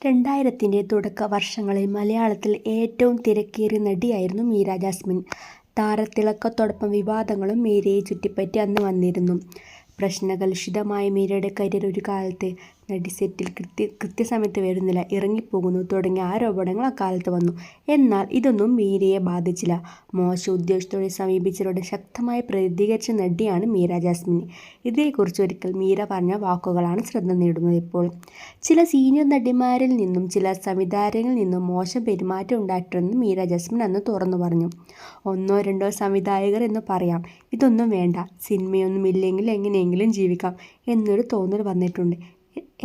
2000-ന്റെ തുടക്ക വർഷങ്ങളിൽ മലയാളത്തിൽ ഏറ്റവും തിരക്കേറിയ നടിയായിരുന്നു മീര ജാസ്മിൻ. താരത്തിളക്കത്തോടൊപ്പം വിവാദങ്ങളും മീരയെ ചുറ്റിപ്പറ്റി അന്ന് വന്നിരുന്നു. പ്രശ്നകലുഷിതമായ മീരയുടെ കരിയർ ഒരു കാലത്ത് നടി സെറ്റിൽ കൃത്യസമയത്ത് വരുന്നില്ല, ഇറങ്ങിപ്പോകുന്നു തുടങ്ങിയ ആരോപണങ്ങൾ അക്കാലത്ത് വന്നു. എന്നാൽ ഇതൊന്നും മീരയെ ബാധിച്ചില്ല. മോശം ഉദ്ദേശത്തോടെ സമീപിച്ചവരോട് ശക്തമായി പ്രതികരിച്ച നടിയാണ് മീര ജാസ്മിൻ. ഇതേക്കുറിച്ച് ഒരിക്കൽ മീര പറഞ്ഞ വാക്കുകളാണ് ശ്രദ്ധ നേടുന്നത് ഇപ്പോൾ. ചില സീനിയർ നടിമാരിൽ നിന്നും ചില സംവിധായകരിൽ നിന്നും മോശം പെരുമാറ്റം ഉണ്ടായിട്ടുണ്ടെന്ന് മീര ജാസ്മിൻ അന്ന് തുറന്നു പറഞ്ഞു. ഒന്നോ രണ്ടോ സംവിധായകർ എന്ന് പറയാം, ഇതൊന്നും വേണ്ട, സിനിമയൊന്നുമില്ലെങ്കിൽ എങ്ങനെയെങ്കിലും ജീവിക്കാം എന്നൊരു തോന്നൽ വന്നിട്ടുണ്ട്.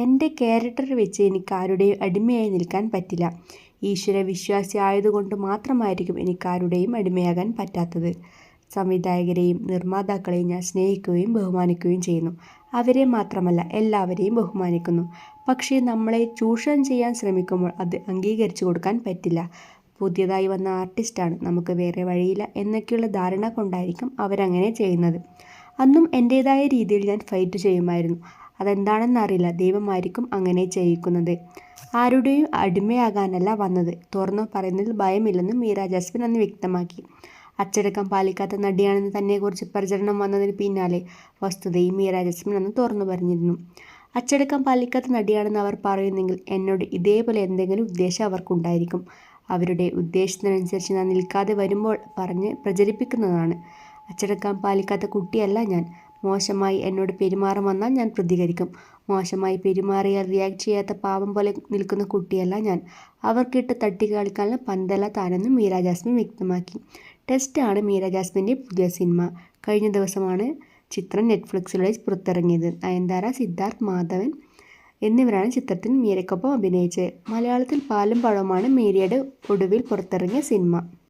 എൻ്റെ ക്യാരക്ടർ വെച്ച് എനിക്ക് ആരുടെയും അടിമയായി നിൽക്കാൻ പറ്റില്ല. ഈശ്വരവിശ്വാസി ആയതുകൊണ്ട് മാത്രമായിരിക്കും എനിക്ക് ആരുടെയും അടിമയാകാൻ പറ്റാത്തത്. സംവിധായകരെയും നിർമ്മാതാക്കളെയും ഞാൻ സ്നേഹിക്കുകയും ബഹുമാനിക്കുകയും ചെയ്യുന്നു. അവരെ മാത്രമല്ല, എല്ലാവരെയും ബഹുമാനിക്കുന്നു. പക്ഷേ നമ്മളെ ചൂഷണം ചെയ്യാൻ ശ്രമിക്കുമ്പോൾ അത് അംഗീകരിച്ചു കൊടുക്കാൻ പറ്റില്ല. പുതിയതായി വന്ന ആർട്ടിസ്റ്റാണ്, നമുക്ക് വേറെ വഴിയില്ല എന്നൊക്കെയുള്ള ധാരണ കൊണ്ടായിരിക്കും അവരങ്ങനെ ചെയ്യുന്നത്. അന്നും എൻ്റേതായ രീതിയിൽ ഞാൻ ഫൈറ്റ് ചെയ്യുമായിരുന്നു. അതെന്താണെന്നറിയില്ല, ദൈവമായിരിക്കും അങ്ങനെ ചെയ്യിക്കുന്നത്. ആരുടെയും അടിമയാകാനല്ല വന്നത്. തുറന്നു പറയുന്നതിൽ ഭയമില്ലെന്നും മീര ജാസ്മിൻ അന്ന് വ്യക്തമാക്കി. അച്ചടക്കം പാലിക്കാത്ത നടിയാണെന്ന് തന്നെക്കുറിച്ച് പ്രചരണം വന്നതിന് പിന്നാലെ വസ്തുതയും മീര ജാസ്മിൻ അന്ന് തുറന്നു പറഞ്ഞിരുന്നു. അച്ചടക്കം പാലിക്കാത്ത നടിയാണെന്ന് അവർ പറയുന്നെങ്കിൽ എന്നോട് ഇതേപോലെ എന്തെങ്കിലും ഉദ്ദേശം അവർക്കുണ്ടായിരിക്കും. അവരുടെ ഉദ്ദേശത്തിനനുസരിച്ച് ഞാൻ നിൽക്കാതെ വരുമ്പോൾ പറഞ്ഞ് പ്രചരിപ്പിക്കുന്നതാണ്. അച്ചടക്കം പാലിക്കാത്ത കുട്ടിയല്ല ഞാൻ. മോശമായി എന്നോട് പെരുമാറാൻ വന്നാൽ ഞാൻ പ്രതികരിക്കും. മോശമായി പെരുമാറിയാൽ റിയാക്ട് ചെയ്യാത്ത പാവം പോലെ നിൽക്കുന്ന കുട്ടിയല്ല ഞാൻ. അവർക്കിട്ട് തട്ടിക്കളിക്കാനുള്ള പന്തല്ല താനെന്നും മീര ജാസ്മിൻ വ്യക്തമാക്കി. ടെസ്റ്റ് ആണ് മീര ജാസ്മിൻ്റെ പുതിയ സിനിമ. കഴിഞ്ഞ ദിവസമാണ് ചിത്രം നെറ്റ്ഫ്ലിക്സിലൂടെ പുറത്തിറങ്ങിയത്. നയൻതാര, സിദ്ധാർത്ഥ്, മാധവൻ എന്നിവരാണ് ചിത്രത്തിൽ മീരയ്ക്കൊപ്പം അഭിനയിച്ചത്. മലയാളത്തിൽ പാലും പഴവുമാണ് മീരയുടെ ഒടുവിൽ പുറത്തിറങ്ങിയ സിനിമ.